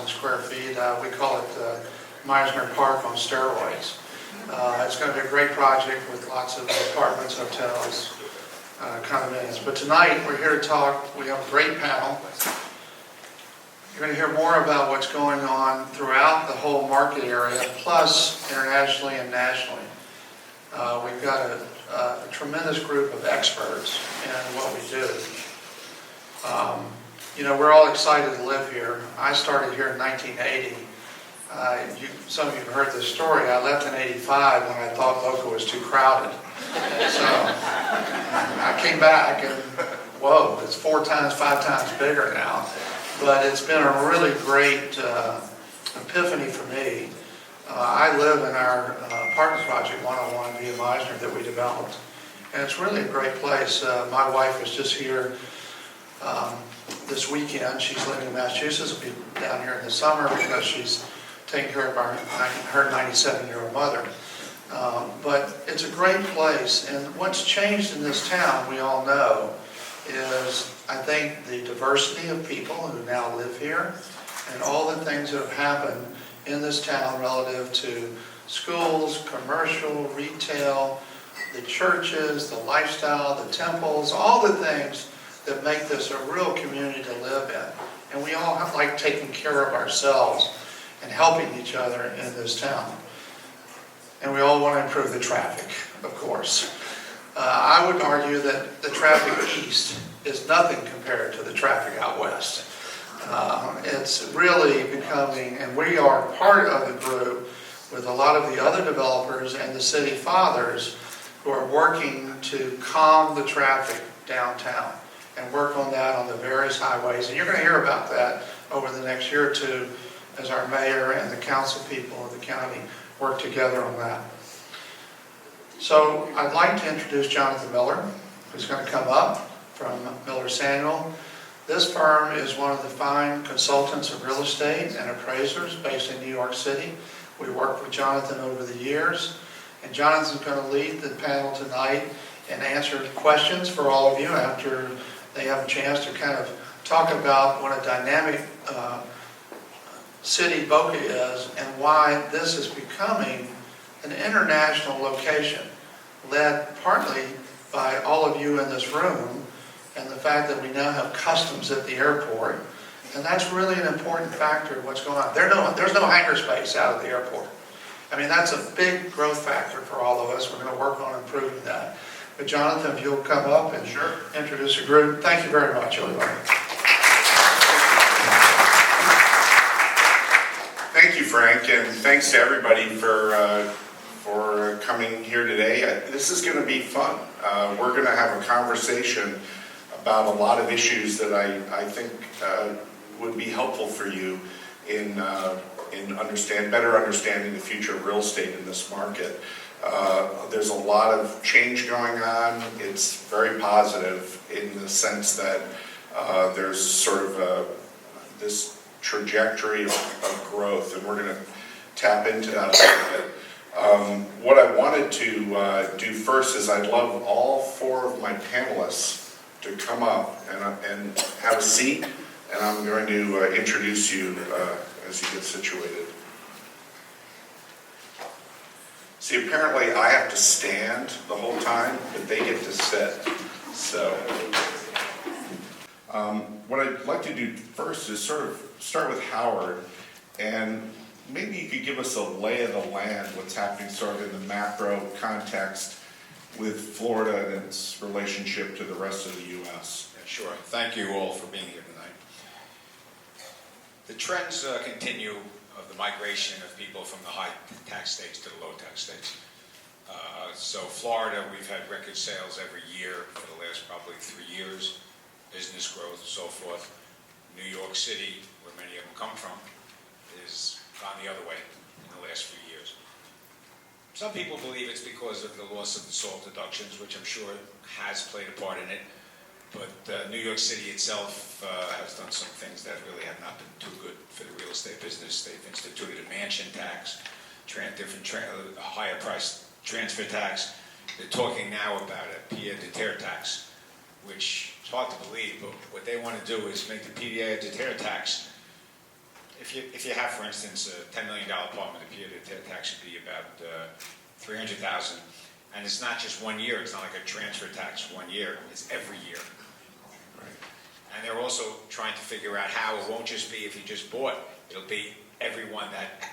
Square feet. We call it Meisner Park on steroids. It's going to be a great project with lots of apartments, hotels, condominiums. But tonight we're here to talk. We have a great panel. You're going to hear more about what's going on throughout the whole market area, plus internationally and nationally. We've got a tremendous group of experts in what we do. You know, we're all excited to live here. I started here in 1980. Some of you have heard this story. I left in 85 when I thought Boca was too crowded. So I came back and, whoa, it's 4 times, 5 times bigger now. But it's been a really great epiphany for me. I live in our apartment project 101 via Meisner that we developed. And it's really a great place. My wife is just here this weekend. She's living in Massachusetts. Will be down here in the summer because she's taking care of her 97-year-old mother. But it's a great place. And what's changed in this town, we all know, is I think the diversity of people who now live here and all the things that have happened in this town relative to schools, commercial, retail, the churches, the lifestyle, the temples, all the things that make this a real community to live in. And we all like taking care of ourselves and helping each other in this town. And we all want to improve the traffic, of course. I would argue that the traffic east is nothing compared to the traffic out west. It's really becoming, and we are part of the group with a lot of the other developers and the city fathers who are working to calm the traffic downtown and work on that on the various highways. And you're going to hear about that over the next year or two as our mayor and the council people of the county work together on that. So I'd like to introduce Jonathan Miller, who's going to come up from Miller Samuel. This firm is one of the fine consultants of real estate and appraisers based in New York City. We worked with Jonathan over the years, and Jonathan's going to lead the panel tonight and answer questions for all of you after they have a chance to kind of talk about what a dynamic city Boca is and why this is becoming an international location, led partly by all of you in this room and the fact that we now have customs at the airport. And that's really an important factor of what's going on. There's no hangar space out of the airport. I mean, that's a big growth factor for all of us. We're going to work on improving that. But Jonathan, if you'll come up and introduce the group. Thank you very much, everybody. Thank you, Frank, and thanks to everybody for coming here today. This is going to be fun. We're going to have a conversation about a lot of issues that I think would be helpful for you in better understanding the future of real estate in this market. There's a lot of change going on. It's very positive in the sense that there's sort of this trajectory of growth, and we're going to tap into that a little bit. What I wanted to do first is I'd love all 4 of my panelists to come up and have a seat, and I'm going to introduce you as you get situated. See, apparently I have to stand the whole time, but they get to sit. So, what I'd like to do first is sort of start with Howard, and maybe you could give us a lay of the land, what's happening sort of in the macro context with Florida and its relationship to the rest of the U.S. Yeah, sure. Thank you all for being here tonight. The trends continue of the migration of people from the high tax states to the low tax states. So Florida, we've had record sales every year for the last probably 3 years, business growth, so forth. New York City, where many of them come from, is gone the other way in the last few years. Some people believe it's because of the loss of the SALT deductions, which I'm sure has played a part in it. But New York City itself has done some things that really have not been too good for the real estate business. They've instituted a mansion tax, a higher price transfer tax. They're talking now about a pied-à-terre tax, which is hard to believe, but what they want to do is make the pied-à-terre tax. If you have, for instance, a $10 million apartment, the pied-à-terre tax should be about $300,000. And it's not just 1 year. It's not like a transfer tax 1 year. It's every year. Right. And they're also trying to figure out how it won't just be if you just bought. It'll be everyone that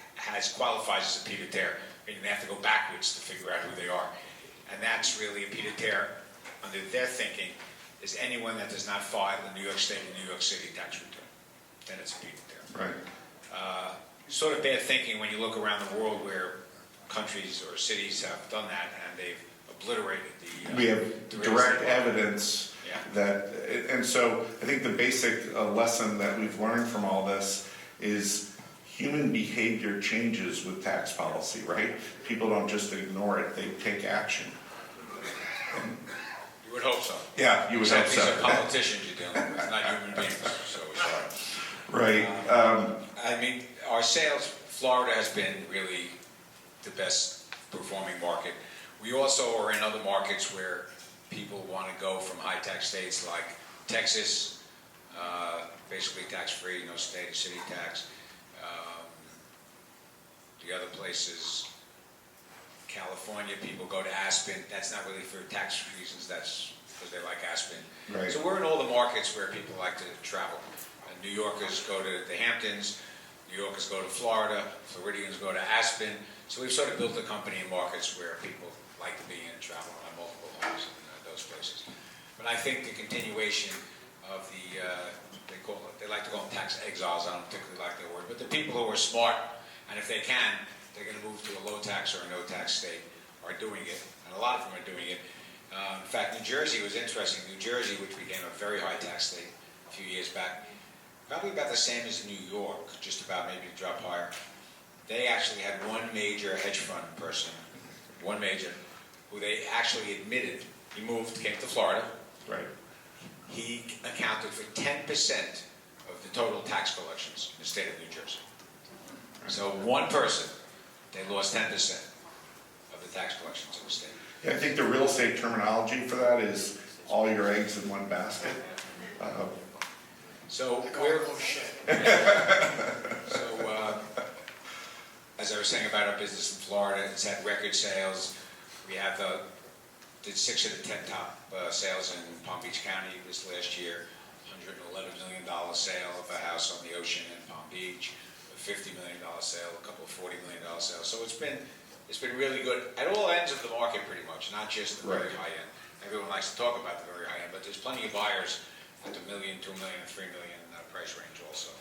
qualifies as a pied-à-terre. Meaning they have to go backwards to figure out who they are. And that's really a pied-à-terre, under their thinking, is anyone that does not file the New York State and New York City tax return. Then it's a pied-à-terre. Right. Sort of bad thinking when you look around the world where countries or cities have done that and they've obliterated the... We have direct evidence that, and so I think the basic lesson that we've learned from all this is human behavior changes with tax policy, right? People don't just ignore it, they take action. You would hope so. Yeah, you would hope so. These are politicians you're dealing with, not human beings. So right. I mean, our sales, Florida has been really the best performing market. We also are in other markets where people want to go from high tax states like Texas, basically tax-free, no state or city tax. The other places, California, people go to Aspen. That's not really for tax reasons, that's because they like Aspen. Right. So we're in all the markets where people like to travel. New Yorkers go to the Hamptons, New Yorkers go to Florida, Floridians go to Aspen. So we've sort of built a company in markets where people like to be and travel on multiple homes in those places. But I think the continuation of the, they like to call them tax exiles, I don't particularly like that word, but the people who are smart, and if they can, they're going to move to a low tax or a no tax state, are doing it, and a lot of them are doing it. In fact, New Jersey was interesting. New Jersey, which became a very high tax state a few years back, probably about the same as New York, just about maybe a drop higher. They actually had one major hedge fund person, one major, who they actually admitted, he moved, came to Florida. Right. He accounted for 10% of the total tax collections in the state of New Jersey. So one person, they lost 10% of the tax collections in the state. Yeah, I think the real estate terminology for that is all your eggs in one basket. So as I was saying about our business in Florida, it's had record sales. We have did 6 of the 10 top sales in Palm Beach County this last year. $111 million sale of a house on the ocean in Palm Beach. A $50 million sale, a couple of $40 million sales. So it's been really good at all ends of the market, pretty much, not just the very high end. Everyone likes to talk about the very high end, but there's plenty of buyers at the $1 million, $2 million, $3 million price range also.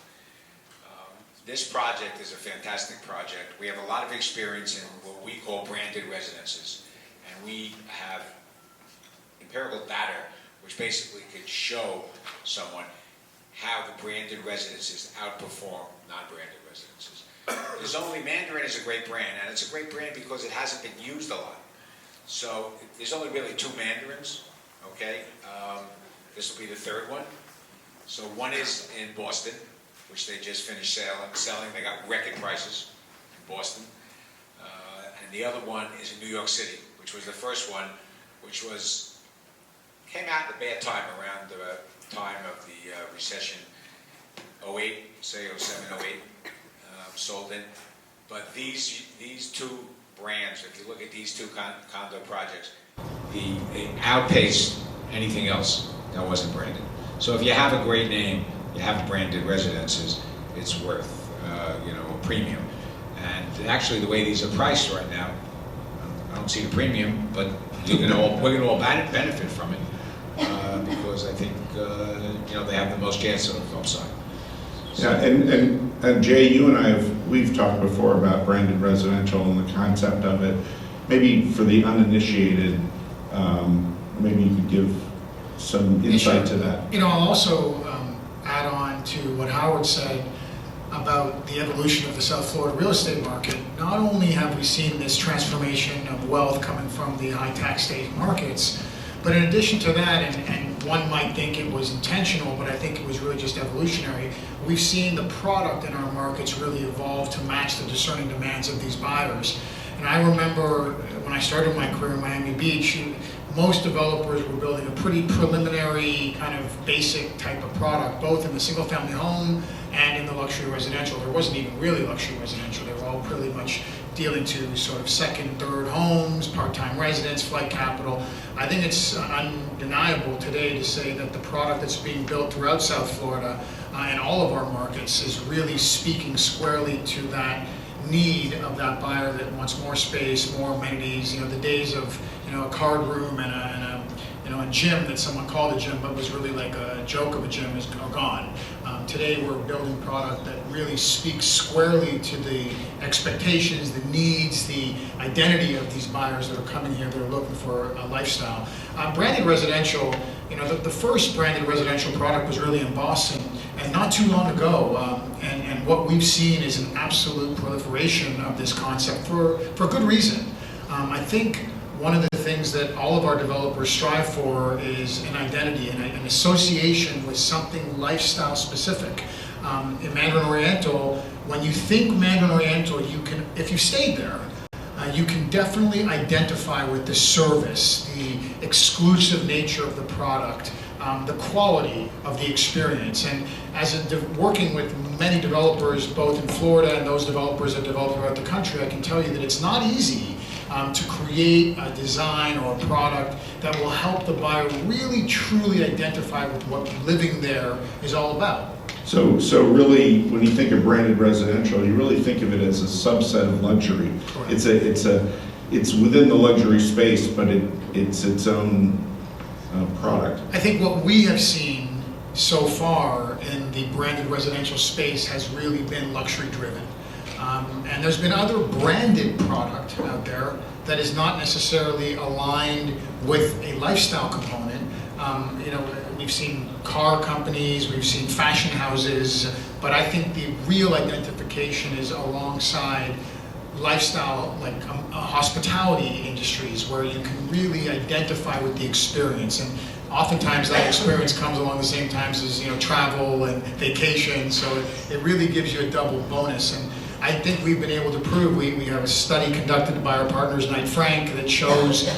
This project is a fantastic project. We have a lot of experience in what we call branded residences, and we have empirical data which basically could show someone how the branded residences outperform non-branded residences. There's only, Mandarin is a great brand, and it's a great brand because it hasn't been used a lot. So there's only really 2 Mandarins, okay? This will be the 3rd one. So one is in Boston, which they just finished selling. They got record prices in Boston. And the other one is in New York City, which was the first one, which came out at a bad time, around the time of the recession, 08, say 07, 08, sold in. But these 2 brands, if you look at these 2 condo projects, they outpaced anything else that wasn't branded. So if you have a great name, you have branded residences, it's worth a premium. And actually, the way these are priced right now, I don't see the premium, but we're going to all benefit from it because I think they have the most chance of upside. So. Yeah, and Jay, you and I have we've talked before about branded residential and the concept of it. Maybe for the uninitiated, maybe you could give some insight to that. You know, I'll also add on to what Howard said about the evolution of the South Florida real estate market. Not only have we seen this transformation of wealth coming from the high tax state markets, but in addition to that, and one might think it was intentional, but I think it was really just evolutionary, we've seen the product in our markets really evolve to match the discerning demands of these buyers. And I remember when I started my career in Miami Beach, most developers were building a pretty preliminary kind of basic type of product, both in the single family home and in the luxury residential. There wasn't even really luxury residential. They were all pretty much dealing to sort of second, third homes, part-time residents, flight capital. I think it's undeniable today to say that the product that's being built throughout South Florida and all of our markets is really speaking squarely to that need of that buyer that wants more space, more amenities. You know, the days of, you know, a card room and a gym that someone called a gym but was really like a joke of a gym is gone. Today we're building product that really speaks squarely to the expectations, the needs, the identity of these buyers that are coming here, that are looking for a lifestyle. Branded residential, you know, the first branded residential product was really in Boston, and not too long ago, and what we've seen is an absolute proliferation of this concept for good reason. I think one of the things that all of our developers strive for is an identity and an association with something lifestyle specific. In Mandarin Oriental, when you think Mandarin Oriental, you can, if you stayed there, you can definitely identify with the service, the exclusive nature of the product, the quality of the experience. And as working with many developers, both in Florida and those developers that develop throughout the country, I can tell you that it's not easy to create a design or a product that will help the buyer really truly identify with what living there is all about. So really, when you think of branded residential, you really think of it as a subset of luxury. Correct. It's within the luxury space, but it's its own product. I think what we have seen so far in the branded residential space has really been luxury driven. And there's been other branded product out there that is not necessarily aligned with a lifestyle component. You know, we've seen car companies, we've seen fashion houses, but I think the real identification is alongside lifestyle, like hospitality industries, where you can really identify with the experience. And oftentimes that experience comes along the same times as, you know, travel and vacation, so it really gives you a double bonus. And I think we've been able to prove, we have a study conducted by our partners, Knight Frank, that shows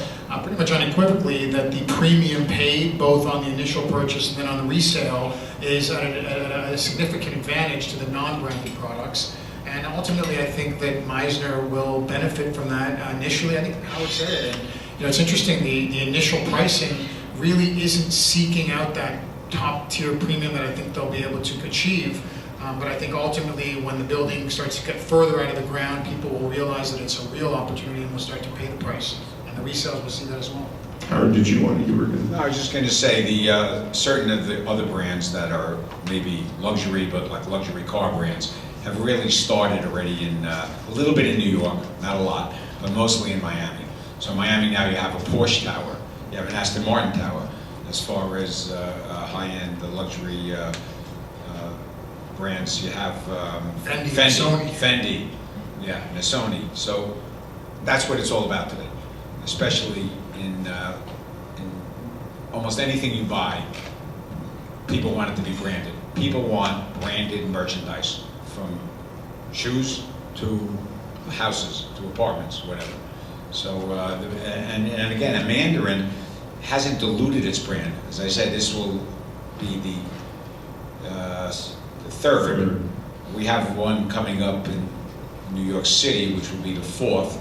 pretty much unequivocally that the premium paid both on the initial purchase and then on the resale is at a significant advantage to the non-branded products. And ultimately, I think that Meisner will benefit from that. Initially, I think Howard said it, and you know, it's interesting, the initial pricing really isn't seeking out that top tier premium that I think they'll be able to achieve. But I think ultimately, when the building starts to get further out of the ground, people will realize that it's a real opportunity and will start to pay the price. And the resales will see that as well. Howard, did you want to? You were good. No, I was just going to say the certain of the other brands that are maybe luxury, but like luxury car brands, have really started already in a little bit in New York, not a lot, but mostly in Miami. So in Miami now you have a Porsche tower, you have an Aston Martin tower. As far as high-end, the luxury brands, you have Fendi, yeah, and Sony. So that's what it's all about today, especially in almost anything you buy. People want it to be branded. People want branded merchandise, from shoes to houses to apartments, whatever. So and again, a Mandarin hasn't diluted its brand. As I said, this will be the third. We have one coming up in New York City, which will be the fourth,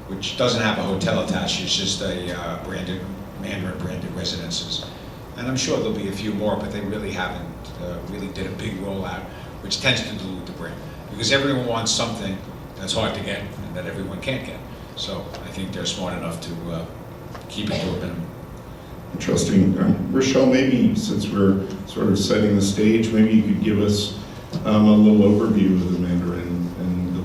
which doesn't have a hotel attached. It's just a branded Mandarin branded residences. And I'm sure there'll be a few more, but they really haven't really did a big rollout, which tends to dilute the brand, because everyone wants something that's hard to get and that everyone can't get. So I think they're smart enough to keep it to a minimum. Interesting. Rochelle, maybe since we're sort of setting the stage, maybe you could give us a little overview of the Mandarin and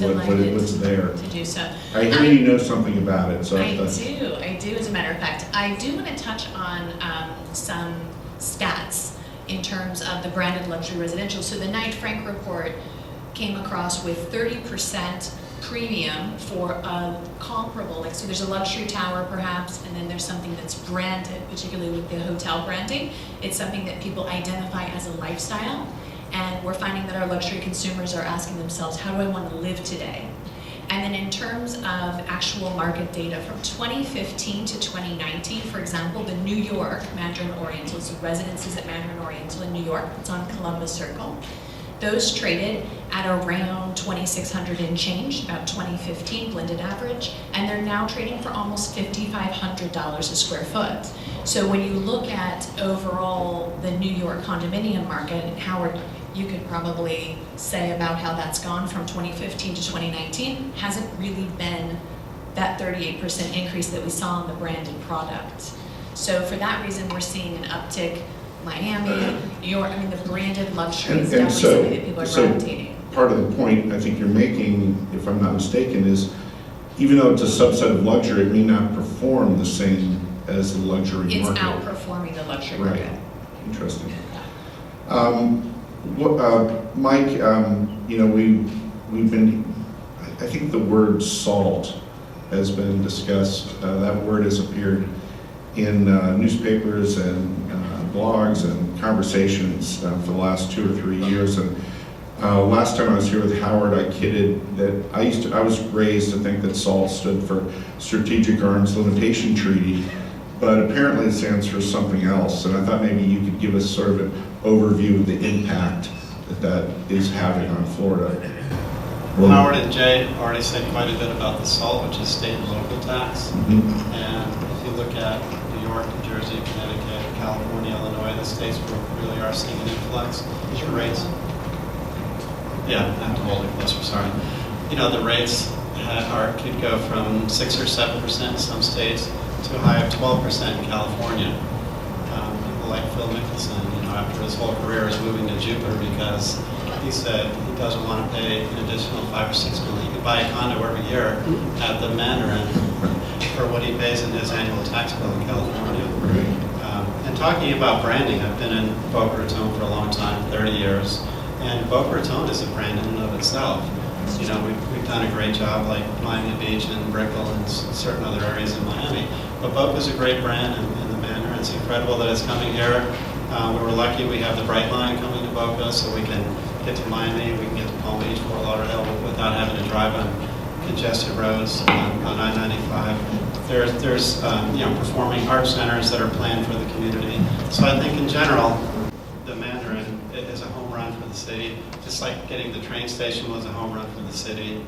what's there. To do so. I hear you know something about it, so. I do, as a matter of fact. I do want to touch on some stats in terms of the branded luxury residential. So the Knight Frank report came across with 30% premium for a comparable, like, so there's a luxury tower perhaps, and then there's something that's branded, particularly with the hotel branding. It's something that people identify as a lifestyle, and we're finding that our luxury consumers are asking themselves, how do I want to live today? And then in terms of actual market data from 2015 to 2019, for example, the New York Mandarin Oriental, so Residences at Mandarin Oriental in New York, it's on Columbus Circle. Those traded at around 2,600 and change, about 2015 blended average, and they're now trading for almost $5,500 a square foot. So when you look at overall the New York condominium market, and Howard, you could probably say about how that's gone from 2015 to 2019, hasn't really been that 38% increase that we saw in the branded product. So for that reason, we're seeing an uptick. Miami, New York, I mean, the branded luxury is definitely something that people are gravitating. Part of the point I think you're making, if I'm not mistaken, is even though it's a subset of luxury, it may not perform the same as the luxury It's market. It's outperforming the luxury Right. market. Interesting. Mike, you know, we've been, I think the word SALT has been discussed. That word has appeared in newspapers and blogs and conversations for the last 2 or 3 years. And last time I was here with Howard, I kidded that I was raised to think that SALT stood for Strategic Arms Limitation Treaty, but apparently it stands for something else. And I thought maybe you could give us sort of an overview of the impact that is having on Florida. Well, Howard and Jay already said quite a bit about the SALT, which is state and local tax. Mm-hmm. And if you look at New York, New Jersey, Connecticut, California, Illinois, the states where we really are seeing an influx, the rates. Yeah, I have to hold it closer, sorry. You know, the rates could go from 6 or 7% in some states to a high of 12% in California. People like Phil Mickelson, you know, after his whole career is moving to Jupiter because he said he doesn't want to pay an additional $5 or $6 million. He could buy a condo every year at the Mandarin for what he pays in his annual tax bill in California. And talking about branding, I've been in Boca Raton for a long time, 30 years, and Boca Raton is a brand in and of itself. You know, we've done a great job, like Miami Beach and Brickell and certain other areas in Miami. But Boca is a great brand in the Mandarin. It's incredible that it's coming here. We were lucky we have the Bright Line coming to Boca, so we can get to Miami, we can get to Palm Beach, Fort Lauderdale without having to drive on congested roads on I-95. There's you know, performing arts centers that are planned for the community. So I think in general, the Mandarin is a home run for the city, just like getting the train station was a home run for the city.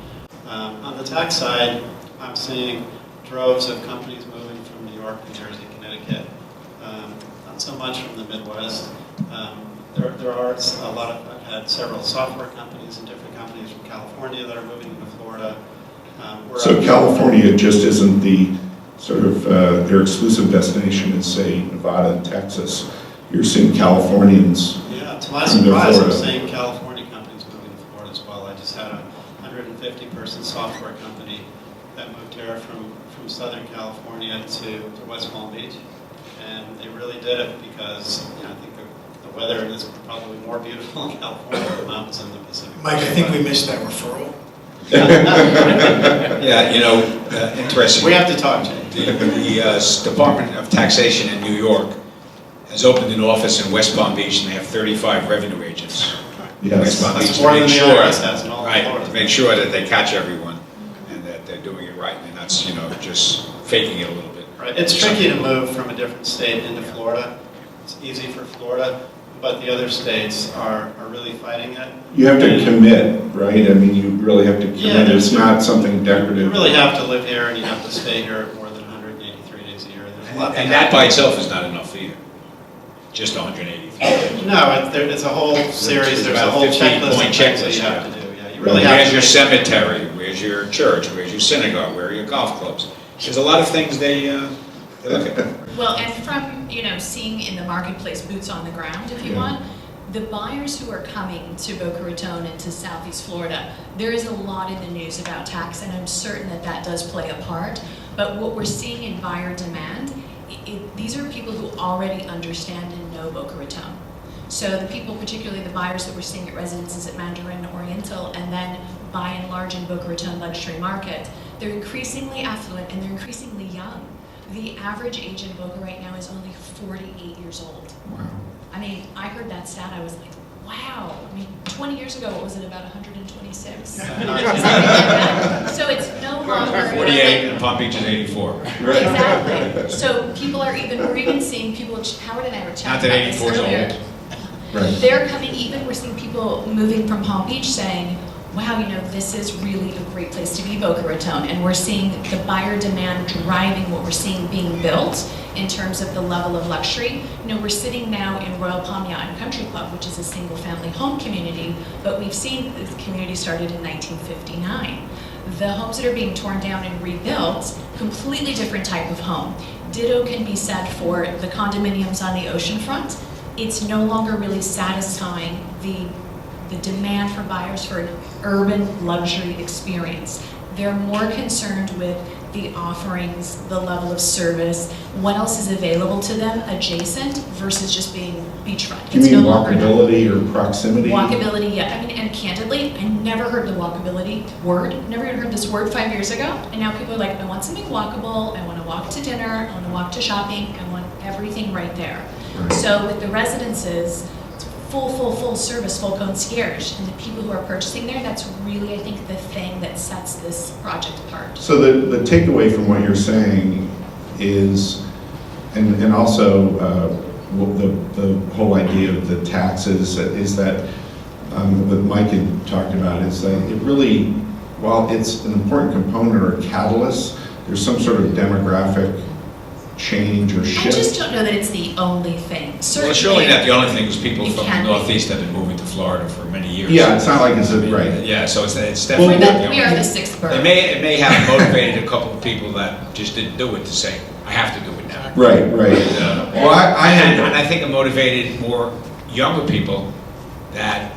On the tax side, I'm seeing droves of companies moving from New York, New Jersey, Connecticut, not so much from the Midwest. There are a lot of, I've had several software companies and different companies from California that are moving into Florida. So California just isn't the sort of their exclusive destination is, say, Nevada and Texas. You're seeing Californians. Yeah, to my surprise, I'm seeing California companies moving to Florida as well. I just had a 150-person software company that moved here from Southern California to West Palm Beach, and they really did it because, you know, I think the weather is probably more beautiful in California than the mountains in the Pacific. Mike, I think we missed that referral. Yeah, you know, interesting. We have to talk, Jay. The Department of Taxation in New York has opened an office in West Palm Beach, and they have 35 revenue agents. Yes. West Palm Beach That's to more make than the sure, IRS has in all of right, Florida. to make sure that they catch everyone and that they're doing it right, and that's, you know, just faking it a little bit. Right. It's tricky to move from a different state into Florida. It's easy for Florida, but the other states are really fighting it. You have to commit, right? I mean, you really have to commit. Yeah, It's not something decorative. You really have to live here, and you have to stay here more than 183 days a year. There's a lot And that by itself is not enough either. Just 183 days. No, it's a whole series. There's a about whole 15-point checklist of things that checklist, you have yeah. to do. Yeah, you really have Where's to. your cemetery? Where's your church? Where's your synagogue? Where are your golf clubs? There's a lot of things they look at. Well, and from, you know, seeing in the marketplace, boots on the ground, if you want, the buyers who are coming to Boca Raton and to Southeast Florida, there is a lot in the news about tax, and I'm certain that that does play a part. But what we're seeing in buyer demand, these are people who already understand and know Boca Raton. So the people, particularly the buyers that we're seeing at Residences at Mandarin Oriental, and then by and large in Boca Raton luxury market, they're increasingly affluent and they're increasingly young. The average age in Boca right now is only 48 years old. Wow. I mean, I heard that stat, I was like, wow. I mean, 20 years ago, what was it, about 126? Something like that. So it's no longer... 48 and Palm Beach is 84. Exactly. So people are even, we're even seeing people, Howard and I were chatting about this Not that 84 is earlier. old. Right. They're coming, even we're seeing people moving from Palm Beach saying, wow, you know, this is really a great place to be, Boca Raton. And we're seeing the buyer demand driving what we're seeing being built in terms of the level of luxury. You know, we're sitting now in Royal Palm Yacht and Country Club, which is a single family home community, but we've seen the community started in 1959. The homes that are being torn down and rebuilt, completely different type of home. Ditto can be said for the condominiums on the oceanfront. It's no longer really satisfying the demand for buyers for an urban luxury experience. They're more concerned with the offerings, the level of service, what else is available to them adjacent versus just being beachfront. Do you mean walkability or proximity? Walkability, yeah. I mean, and candidly, I never heard the walkability word, never even heard this word 5 years ago, and now people are like, I want something walkable, I want to walk to dinner, I want to walk to shopping, I want everything right there. Right. So with the residences, it's full service, full concierge, and the people who are purchasing there, that's really, I think, the thing that sets this project apart. So the takeaway from what you're saying is, and also the whole idea of the taxes is that what Mike had talked about is that it really, while it's an important component or a catalyst, there's some sort of demographic change or shift. I just don't know that it's the only thing. Well, surely not the only thing, because people It from can the be. Northeast have been moving to Florida for many years. Yeah, it's not like it's right. Yeah, so it's definitely not the only We are thing. the sixth borough. It may have motivated a couple of people that just didn't do it to say, I have to do it now. Right. Well, I had and I think it motivated more younger people that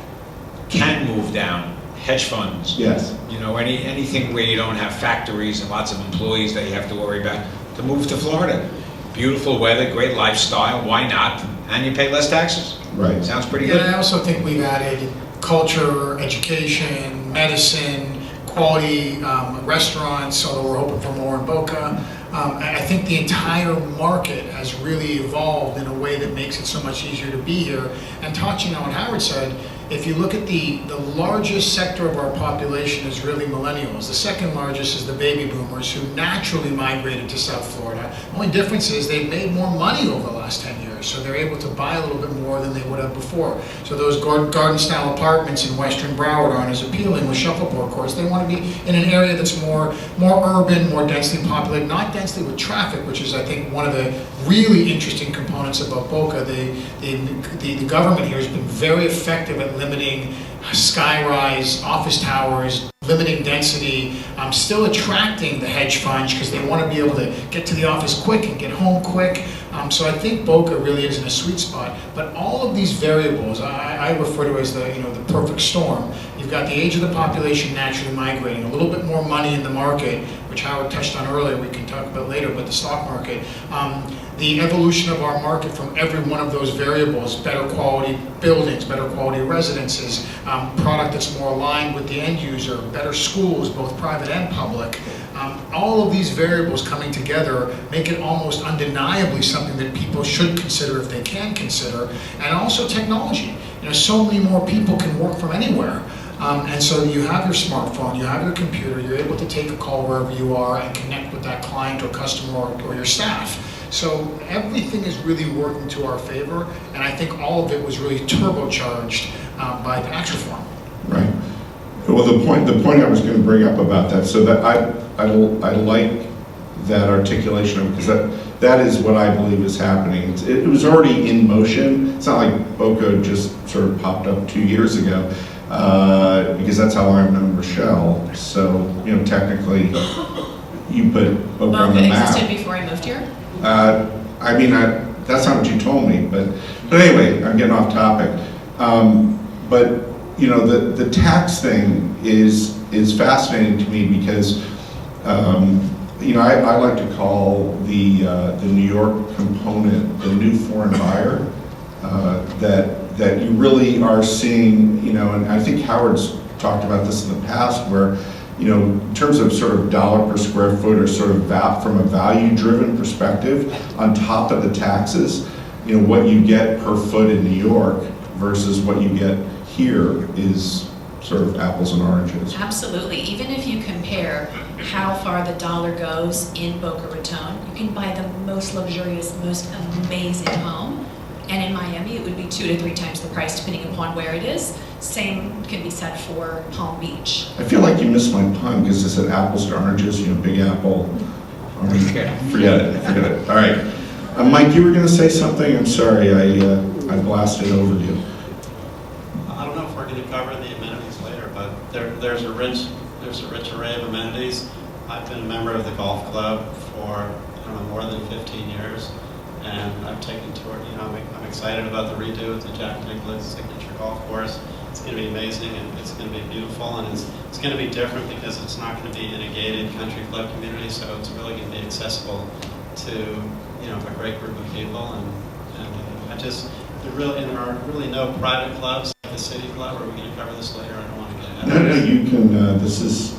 can move down, hedge funds. Yes. You know, anything where you don't have factories and lots of employees that you have to worry about, to move to Florida. Beautiful weather, great lifestyle, why not? And you pay less taxes. Right. Sounds pretty Yeah, good. and I also think we've added culture, education, medicine, quality restaurants, although we're hoping for more in Boca. I think the entire market has really evolved in a way that makes it so much easier to be here. And touching on what Howard said, if you look at the largest sector of our population is really millennials. The second largest is the baby boomers who naturally migrated to South Florida. The only difference is they've made more money over the last 10 years, so they're able to buy a little bit more than they would have before. So those garden-style apartments in Western Broward aren't as appealing with shuffleboard courts. They want to be in an area that's more urban, more densely populated, not densely with traffic, which is, I think, one of the really interesting components about Boca. The government here has been very effective at limiting skyrise office towers, limiting density, still attracting the hedge funds because they want to be able to get to the office quick and get home quick. So I think Boca really is in a sweet spot. But all of these variables, I refer to as the perfect storm. You've got the age of the population naturally migrating, a little bit more money in the market, which Howard touched on earlier, we can talk about later, but the stock market. The evolution of our market from every one of those variables, better quality buildings, better quality residences, product that's more aligned with the end user, better schools, both private and public. All of these variables coming together make it almost undeniably something that people should consider if they can consider. And also technology. You know, so many more people can work from anywhere. And so you have your smartphone, you have your computer, you're able to take a call wherever you are and connect with that client or customer or your staff. So everything is really working to our favor, and I think all of it was really turbocharged by the tax reform. Right. Well, the point I was going to bring up about that, so that I like that articulation of, because that is what I believe is happening. It was already in motion. It's not like Boca just sort of popped up 2 years ago, because that's how I've known Rochelle. So, you know, technically, you put Boca on the Boca map. existed before I moved here? I mean, that's not what you told me, but anyway, I'm getting off topic. But you know, the tax thing is fascinating to me because you know, I like to call the New York component the new foreign buyer that you really are seeing. You know, and I think Howard's talked about this in the past, where you know, in terms of sort of dollar per square foot, or sort of from a value-driven perspective, on top of the taxes, you know, what you get per foot in New York versus what you get here is sort of apples and oranges. Absolutely. Even if you compare how far the dollar goes in Boca Raton, you can buy the most luxurious, most amazing home. And in Miami, it would be 2 to 3 times the price, depending upon where it is. Same can be said for Palm Beach. I feel like you missed my pun because I said apples to oranges, you know, Big Apple. Forget it. All right. Mike, you were going to say something? I'm sorry, I blasted over you. I don't know if we're going to cover the amenities later, but there's a rich array of amenities. I've been a member of the golf club for, I don't know, more than 15 years, and I've taken tour. You know, I'm excited about the redo of the Jack Nicklaus signature golf course. It's going to be amazing, and it's going to be beautiful, and it's going to be different because it's not going to be in a gated country club community, so it's really going to be accessible to, you know, a great group of people. And there are really no private clubs like the City Club. Are we going to cover this later? I don't want to get ahead of No, this. you can, this is...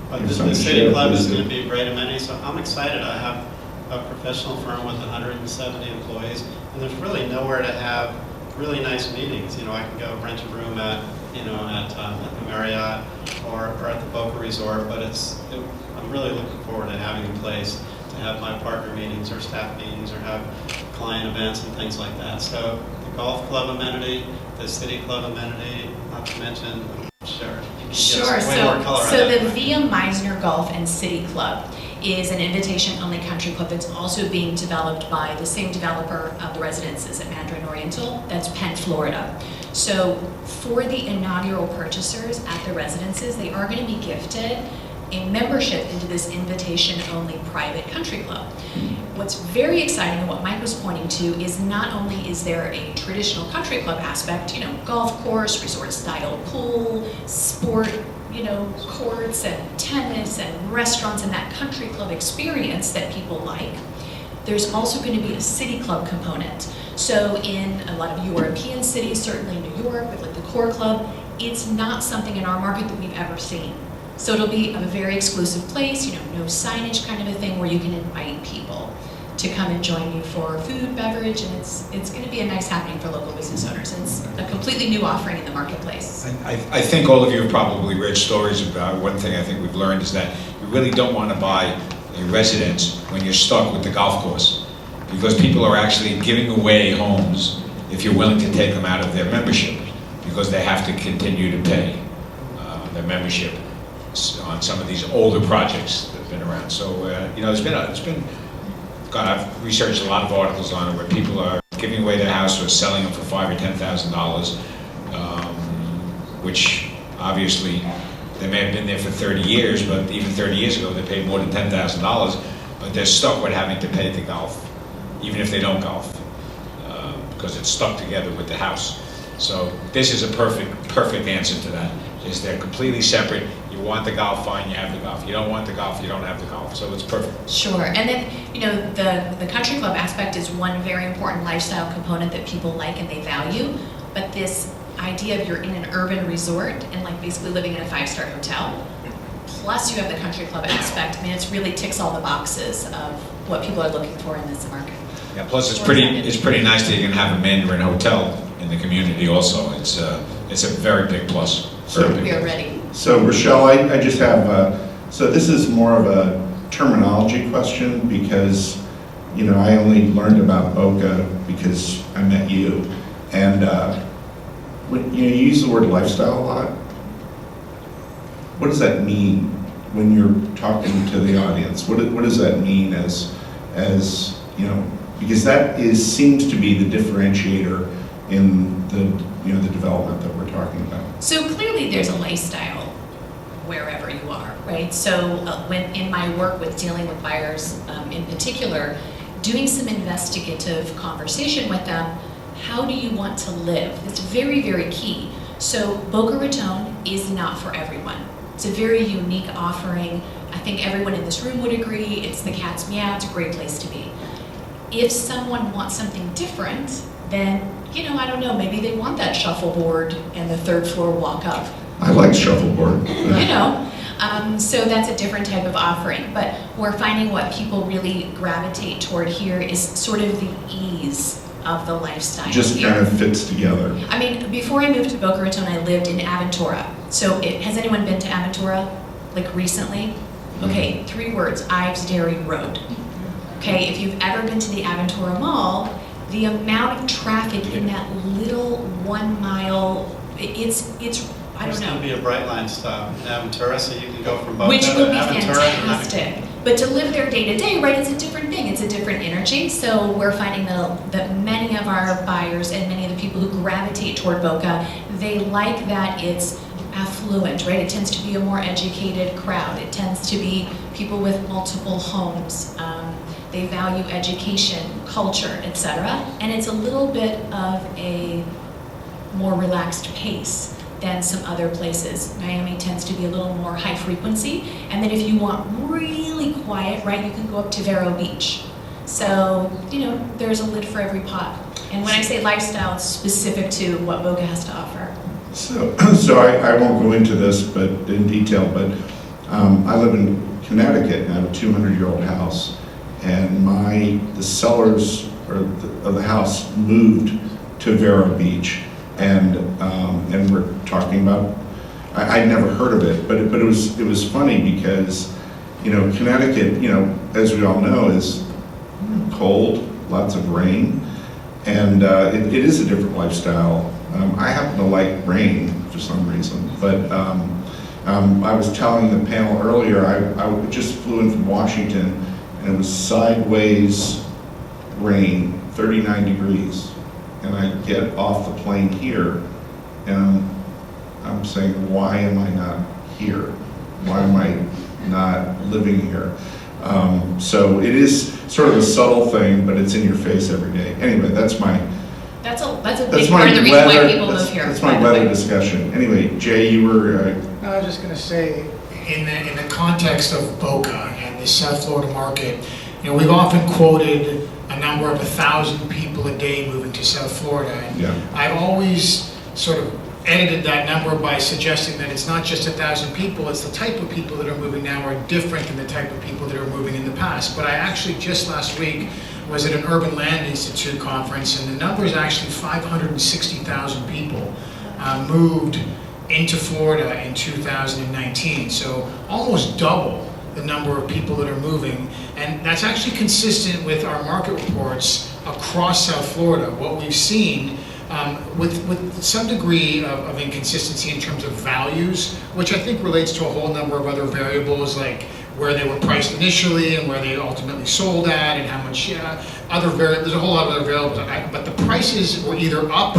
But the City Club is going to be a great amenity, so I'm excited. I have a professional firm with 170 employees, and there's really nowhere to have really nice meetings. You know, I can go rent a room at the Marriott or at the Boca Resort, but I'm really looking forward to having a place to have my partner meetings or staff meetings or have client events and things like that. So the golf club amenity, the City Club amenity, not to mention, sure. Sure. So the Via Meisner Golf and City Club is an invitation-only country club that's also being developed by the same developer of the Residences at Mandarin Oriental. That's Penn, Florida. So for the inaugural purchasers at the Residences, they are going to be gifted a membership into this invitation-only private country club. What's very exciting, and what Mike was pointing to, is not only is there a traditional country club aspect, you know, golf course, resort-style pool, sport, you know, courts and tennis and restaurants and that country club experience that people like. There's also going to be a city club component. So in a lot of European cities, certainly New York, with like the Core Club, it's not something in our market that we've ever seen. So it'll be a very exclusive place, you know, no signage kind of a thing, where you can invite people to come and join you for food, beverage, and it's going to be a nice happening for local business owners. It's a completely new offering in the marketplace. I think all of you have probably read stories about, one thing I think we've learned is that you really don't want to buy a residence when you're stuck with the golf course, because people are actually giving away homes if you're willing to take them out of their membership, because they have to continue to pay their membership on some of these older projects that have been around. So you know, it's been God, I've researched a lot of articles on it where people are giving away their house or selling them for $5,000 or $10,000, which obviously they may have been there for 30 years, but even 30 years ago they paid more than $10,000, but they're stuck with having to pay the golf, even if they don't golf, because it's stuck together with the house. So this is a perfect answer to that. Is they're completely separate. You want the golf, fine, you have the golf. You don't want the golf, you don't have the golf. So it's perfect. Sure. And then, you know, the country club aspect is one very important lifestyle component that people like and they value. But this idea of you're in an urban resort and like basically living in a 5-star hotel, plus you have the country club aspect, I mean, it really ticks all the boxes of what people are looking for in this market. Yeah, plus it's pretty nice that you can have a Mandarin hotel in the community also. It's a very big plus. We are ready. So Rochelle, I just have, so this is more of a terminology question because, you know, I only learned about Boca because I met you. And when you use the word lifestyle a lot, what does that mean when you're talking to the audience? What does that mean as you know, because that seems to be the differentiator in the, you know, the development that we're talking about. So clearly there's a lifestyle wherever you are, right? So when in my work with dealing with buyers in particular, doing some investigative conversation with them, how do you want to live? It's very, very key. So Boca Raton is not for everyone. It's a very unique offering. I think everyone in this room would agree. It's the cat's meow. It's a great place to be. If someone wants something different, then, I don't know, maybe they want that shuffleboard and the third floor walk up. I like shuffleboard. So that's a different type of offering. But we're finding what people really gravitate toward here is sort of the ease of the lifestyle. Just here. kind of fits together. I mean, before I moved to Boca Raton, I lived in Aventura. So has anyone been to Aventura, like recently? Okay, 3 words, Ives Dairy Road. Okay, if you've ever been to the Aventura Mall, the amount of traffic in that little 1 mile, it's I don't There's going know. to be a Brightline stop in Aventura, so you can go from Boca Which to will be Aventura. fantastic. But to live there day to day, right, it's a different thing. It's a different energy. So we're finding that many of our buyers and many of the people who gravitate toward Boca, they like that it's affluent, right? It tends to be a more educated crowd. It tends to be people with multiple homes. They value education, culture, etc. And it's a little bit of a more relaxed pace than some other places. Miami tends to be a little more high frequency. And then if you want really quiet, right, you can go up to Vero Beach. So, there's a lid for every pot. And when I say lifestyle, it's specific to what Boca has to offer. So I won't go into this but in detail, but I live in Connecticut and I have a 200-year-old house. And the sellers of the house moved to Vero Beach. And we're talking about, I'd never heard of it, but it was funny because, Connecticut, as we all know, is cold, lots of rain, and it is a different lifestyle. I happen to like rain for some reason, but I was telling the panel earlier, I just flew in from Washington, and it was sideways rain, 39 degrees. And I get off the plane here, and I'm saying, why am I not here? Why am I not living here? So it is sort of a subtle thing, but it's in your face every day. Anyway, that's a big part of the reason why people move here. That's my weather discussion. Anyway, Jay, you were... I was just going to say, in the context of Boca and the South Florida market, we've often quoted a number of 1,000 people a day moving to South Florida. And Yeah. I've always sort of edited that number by suggesting that it's not just 1,000 people, it's the type of people that are moving now are different than the type of people that are moving in the past. But I actually just last week was at an Urban Land Institute conference, and the number is actually 560,000 people moved into Florida in 2019. So almost double the number of people that are moving, and that's actually consistent with our market reports across South Florida. What we've seen with some degree of inconsistency in terms of values, which I think relates to a whole number of other variables like where they were priced initially and where they ultimately sold at and how much there's a whole lot of other variables, but the prices were either up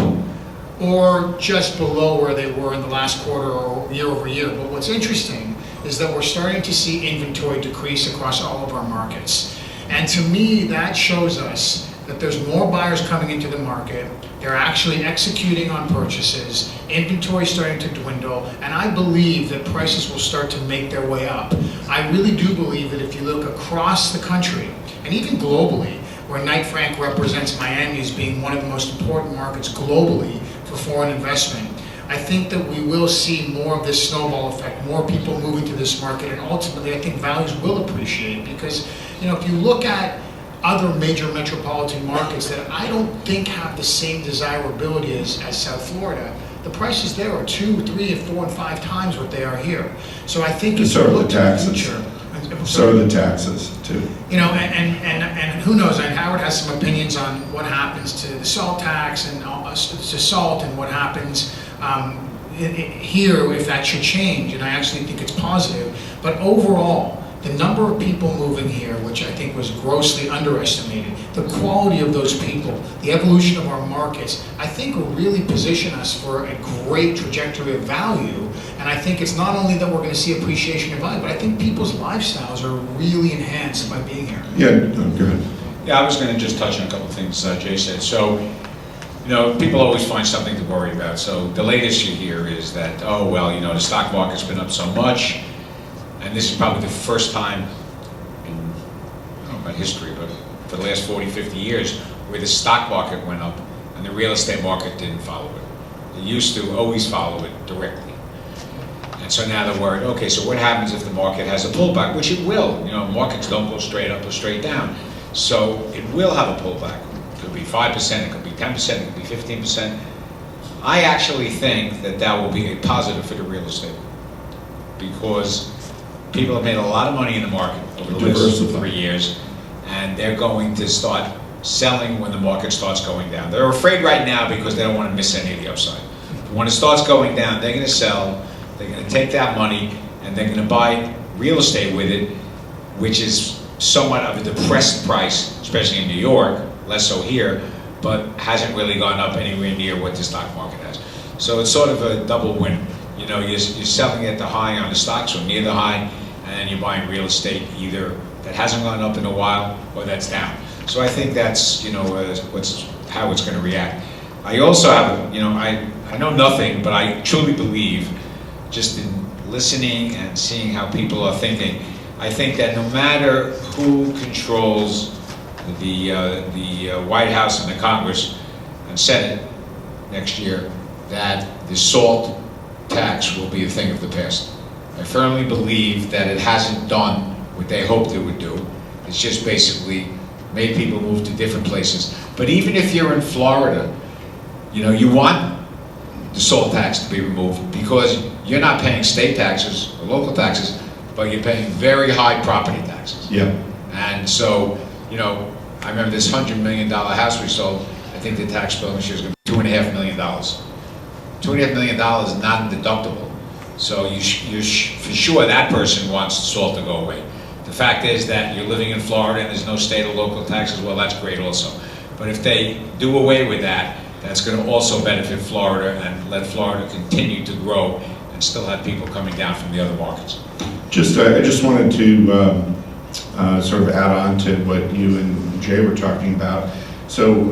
or just below where they were in the last quarter or year over year. But what's interesting is that we're starting to see inventory decrease across all of our markets. And to me, that shows us that there's more buyers coming into the market, they're actually executing on purchases, inventory starting to dwindle, and I believe that prices will start to make their way up. I really do believe that if you look across the country, and even globally, where Knight Frank represents Miami as being one of the most important markets globally for foreign investment, I think that we will see more of this snowball effect, more people moving to this market, and ultimately I think values will appreciate because, if you look at other major metropolitan markets that I don't think have the same desirability as South Florida, the prices there are 2, 3, and 4, and 5 times what they are here. So I think if you look to the future, so are the taxes too. And who knows? And Howard has some opinions on what happens to the salt tax and to salt and what happens here if that should change. And I actually think it's positive. But overall, the number of people moving here, which I think was grossly underestimated, the quality of those people, the evolution of our markets, I think will really position us for a great trajectory of value. And I think it's not only that we're going to see appreciation of value, but I think people's lifestyles are really enhanced by being here. Yeah, good. Yeah, I was going to just touch on a couple of things Jay said. So You know, people always find something to worry about. So the latest you hear is that, oh, well, you know, the stock market's been up so much, and this is probably the first time in, I don't know about history, but for the last 40, 50 years, where the stock market went up and the real estate market didn't follow it. It used to always follow it directly. And so now they're worried, okay, so what happens if the market has a pullback, which it will. You know, markets don't go straight up or straight down. So it will have a pullback. It could be 5%, it could be 10%, it could be 15%. I actually think that that will be a positive for the real estate, because people have made a lot of money in the market over the last 3 years, and they're going to start selling when the market starts going down. They're afraid right now because they don't want to miss any of the upside. When it starts going down, they're going to sell, they're going to take that money, and they're going to buy real estate with it, which is somewhat of a depressed price, especially in New York, less so here, but hasn't really gone up anywhere near what the stock market has. So it's sort of a double win. You know, you're selling at the high on the stocks or near the high, and then you're buying real estate either that hasn't gone up in a while or that's down. So I think that's, you know, how it's going to react. I also have, you know, I know nothing, but I truly believe, just in listening and seeing how people are thinking, I think that no matter who controls the White House and the Congress and Senate next year, that the SALT tax will be a thing of the past. I firmly believe that it hasn't done what they hoped it would do. It's just basically made people move to different places. But even if you're in Florida, you know, you want the SALT tax to be removed because you're not paying state taxes or local taxes, but you're paying very high property taxes. Yeah. And so, you know, I remember this $100 million house we sold. I think the tax bill this year is going to be $2.5 million. $2.5 million is not deductible. So for sure that person wants the SALT to go away. The fact is that you're living in Florida and there's no state or local taxes, well, that's great also. But if they do away with that, that's going to also benefit Florida and let Florida continue to grow and still have people coming down from the other markets. I just wanted to sort of add on to what you and Jay were talking about. So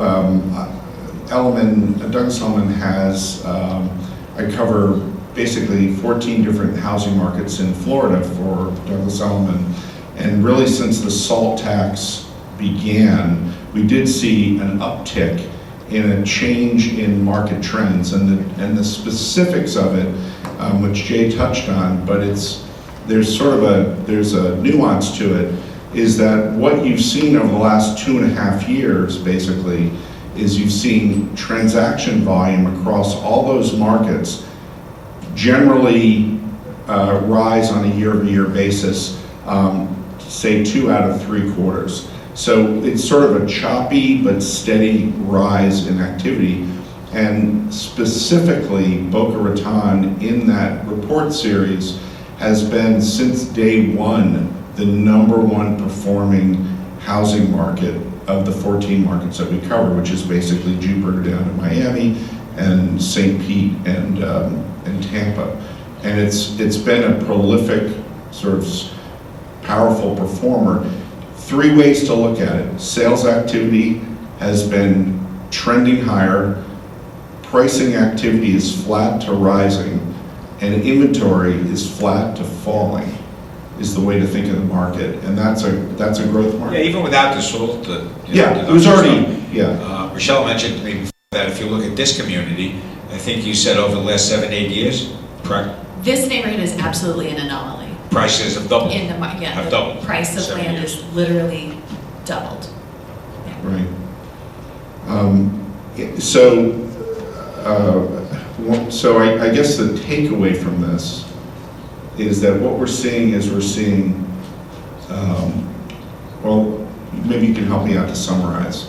Douglas Elliman has, I cover basically 14 different housing markets in Florida for Douglas Elliman. And really since the SALT tax began, we did see an uptick in a change in market trends, and the specifics of it, which Jay touched on, but there's a nuance to it, is that what you've seen over the last 2.5 years, basically, is you've seen transaction volume across all those markets generally rise on a year-over-year basis, say 2 out of 3 quarters. So it's sort of a choppy but steady rise in activity. And specifically, Boca Raton in that report series has been, since day one, the #1 performing housing market of the 14 markets that we cover, which is basically Jupiter down to Miami and St. Pete and Tampa. And it's been a prolific, sort of powerful performer. 3 ways to look at it. Sales activity has been trending higher, pricing activity is flat to rising, and inventory is flat to falling, is the way to think of the market. And that's a growth market. Yeah, even without the SALT. Yeah, it was already, Rochelle mentioned maybe that if you look at this community, I think you said over the last 7-8 years, correct? This neighborhood is absolutely an anomaly. Prices have doubled. The doubled. price of land is literally doubled. Yeah. Right. So I guess the takeaway from this is that what we're seeing, well, maybe you can help me out to summarize.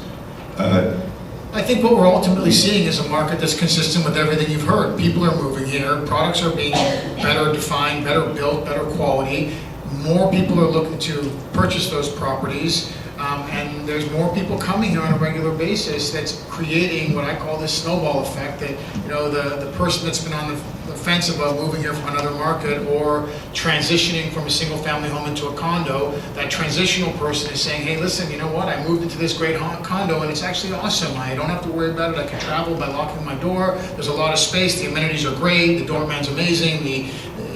I think what we're ultimately seeing is a market that's consistent with everything you've heard. People are moving here, products are being better defined, better built, better quality. More people are looking to purchase those properties, and there's more people coming here on a regular basis. That's creating what I call this snowball effect, that, you know, the person that's been on the fence about moving here from another market or transitioning from a single family home into a condo, that transitional person is saying, hey, listen, you know what, I moved into this great condo and it's actually awesome. I don't have to worry about it. I can travel by locking my door. There's a lot of space. The amenities are great. The doorman's amazing. The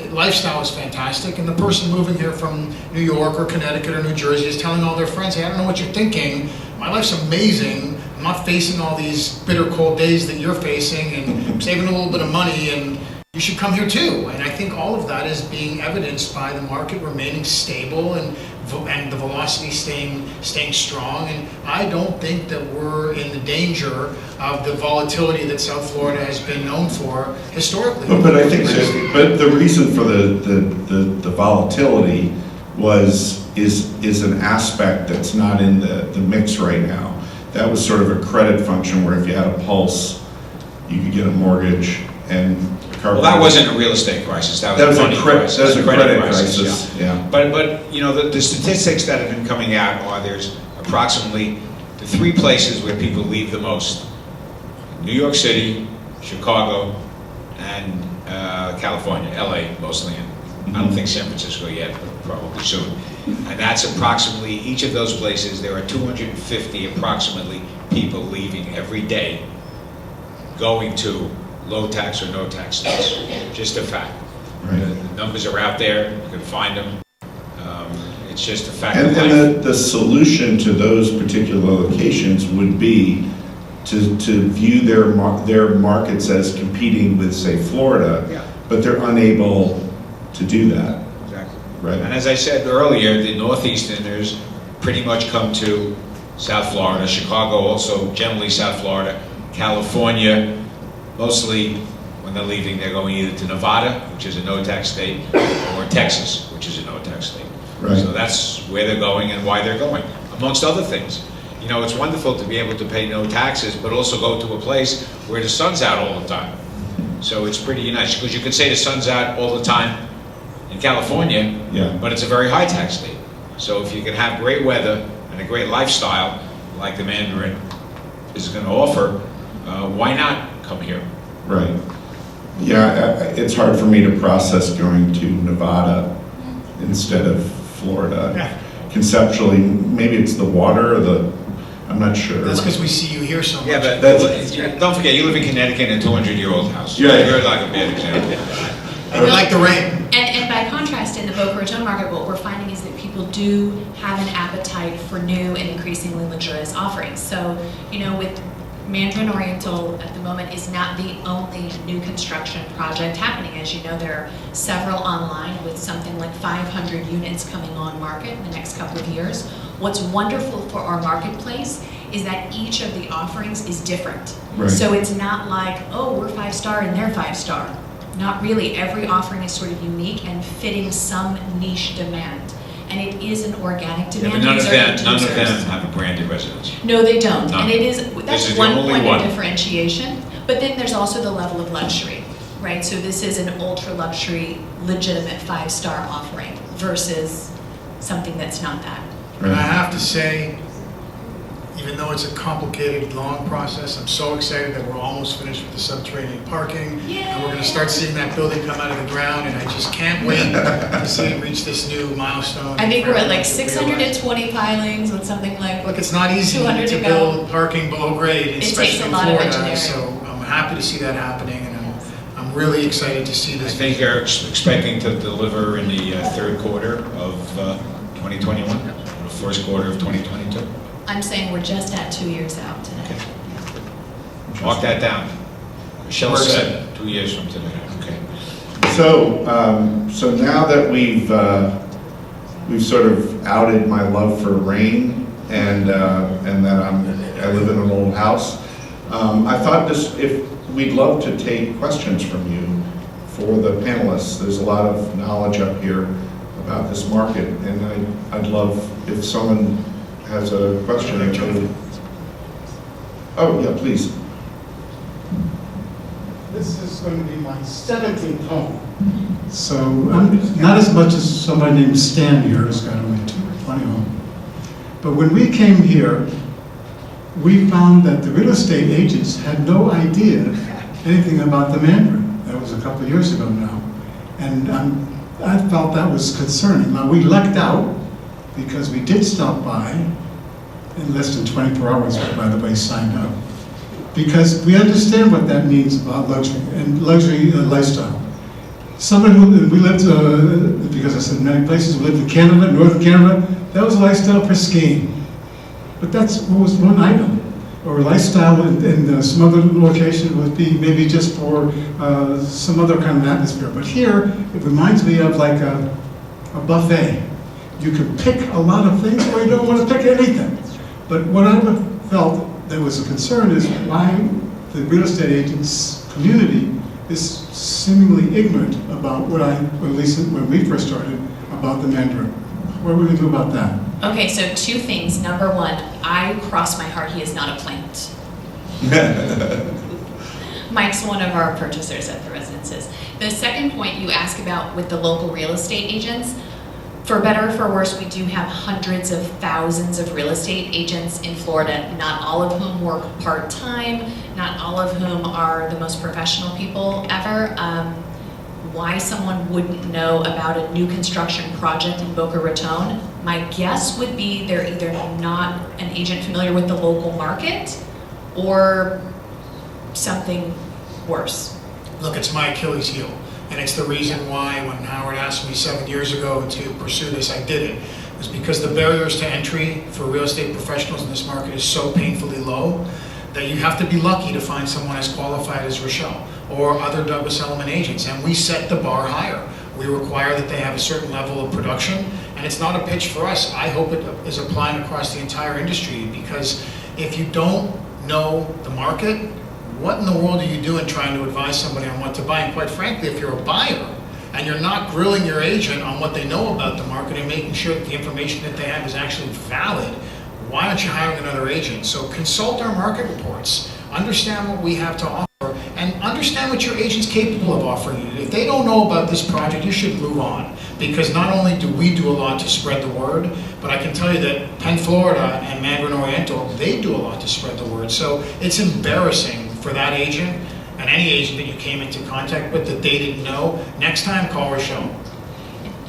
lifestyle is fantastic. And the person moving here from New York or Connecticut or New Jersey is telling all their friends, hey, I don't know what you're thinking. My life's amazing. I'm not facing all these bitter cold days that you're facing, and I'm saving a little bit of money, and you should come here too. And I think all of that is being evidenced by the market remaining stable and the velocity staying strong. And I don't think that we're in the danger of the volatility that South Florida has been known for historically. But I think but the reason for the volatility is an aspect that's not in the mix right now. That was sort of a credit function where if you had a pulse, you could get a mortgage and cover. Well, that wasn't a real estate crisis, that was a money crisis. That was a credit crisis, yeah. But you know, the statistics that have been coming out are there's approximately the 3 places where people leave the most: New York City, Chicago, and California, LA mostly. I don't think San Francisco yet, but probably soon. And that's approximately, each of those places, there are 250 approximately people leaving every day, going to low tax or no tax states. Just a fact. Right. The numbers are out there, you can find them. It's just a fact And of life. then the solution to those particular locations would be to view their markets as competing with, say, Florida, Yeah. but they're unable to do that. Exactly. Right. And as I said earlier, the Northeasterners pretty much come to South Florida, Chicago also, generally South Florida, California, mostly when they're leaving, they're going either to Nevada, which is a no-tax state, or Texas, which is a no-tax state. Right. So that's where they're going and why they're going, amongst other things. You know, it's wonderful to be able to pay no taxes, but also go to a place where the sun's out all the time. So it's pretty nice, because you could say the sun's out all the time in California, Yeah. but it's a very high tax state. So if you can have great weather and a great lifestyle, like the Mandarin is going to offer, why not come here? Right. Yeah, it's hard for me to process going to Nevada instead of Florida. Yeah. Conceptually, maybe it's the water or I'm not sure. That's because we see you here so much. Yeah, but don't forget, you live in Connecticut in a 200-year-old house. Yeah. You're like a bad example. And we like the rain. And by contrast, in the Boca Raton market, what we're finding is that people do have an appetite for new and increasingly luxurious offerings. So, you know, with Mandarin Oriental at the moment is not the only new construction project happening. As you know, there are several online with something like 500 units coming on market in the next couple of years. What's wonderful for our marketplace is that each of the offerings is different. Right. So it's not like, oh, we're 5-star and they're 5-star. Not really. Every offering is sort of unique and fitting some niche demand. And it is an organic Yeah, demand. but none of These are them users. have a branded residence. No, they don't. None. And it is, This that's is the one only point one. of differentiation. But then there's also the level of luxury, right? So this is an ultra luxury, legitimate 5-star offering versus something that's not that. And I have to say, even though it's a complicated, long process, I'm so excited that we're almost finished with the subterranean parking. Yay! And we're going to start seeing that building come out of the ground, and I just can't wait to see it reach this new milestone. I think we're at like For everyone to realize. 620 pilings with something like, Look, it's not easy 200 to to go. build parking below grade, It takes especially a in lot of Florida. engineering. So I'm happy to see that happening, and I'm really excited to see I this. think you're expecting to deliver in the third quarter of 2021, or the first quarter of 2022. I'm saying we're just at 2 years out today. Mark that down. Michelle Works. said 2 years from today. Okay. So, so now that we've sort of outed my love for rain and that I live in an old house, I thought if we'd love to take questions from you for the panelists. There's a lot of knowledge up here about this market, and I'd love if someone has a question. Oh yeah, please. This is going to be my 17th home. So I'm not as much as somebody named Stan here who's got only 20 homes. But when we came here, we found that the real estate agents had no idea anything about the Mandarin. That was was a couple of years ago now. And I felt that was concerning. Now, we lucked out because we did stop by in less than 24 hours, by the way, signed up. Because we understand what that means about luxury and luxury lifestyle. Somebody who, we lived, because I said many places, we lived in Canada, northern Canada, that was a lifestyle for skiing. But that's what was one item. Or lifestyle in some other location would be maybe just for some other kind of atmosphere. But here, it reminds me of like a buffet. You can pick a lot of things or you don't want to pick anything. But what I felt that was a concern is why the real estate agents community is seemingly ignorant about what at least when we first started, about the Mandarin. What are we going to do about that? Okay, so two things. Number one, I cross my heart he is not a plant. Mike's one of our purchasers at the residences. The second point you ask about with the local real estate agents, for better or for worse, we do have hundreds of thousands of real estate agents in Florida, not all of whom work part-time, not all of whom are the most professional people ever. Why someone wouldn't know about a new construction project in Boca Raton, my guess would be they're either not an agent familiar with the local market or something worse. Look, it's my Achilles heel. And it's the reason why when Howard asked me 7 years ago to pursue this, I did it. It was because the barriers to entry for real estate professionals in this market is so painfully low that you have to be lucky to find someone as qualified as Rochelle or other Douglas Elliman agents. And we set the bar higher. We require that they have a certain level of production. And it's not a pitch for us. I hope it is applying across the entire industry, because if you don't know the market, what in the world are you doing trying to advise somebody on what to buy? And quite frankly, if you're a buyer and you're not grilling your agent on what they know about the market and making sure that the information that they have is actually valid, why aren't you hiring another agent? So consult our market reports, understand what we have to offer, and understand what your agent's capable of offering you. If they don't know about this project, you should move on, because not only do we do a lot to spread the word, but I can tell you that Penn Florida and Mandarin Oriental, they do a lot to spread the word. So it's embarrassing for that agent and any agent that you came into contact with that they didn't know. Next time, call Rochelle.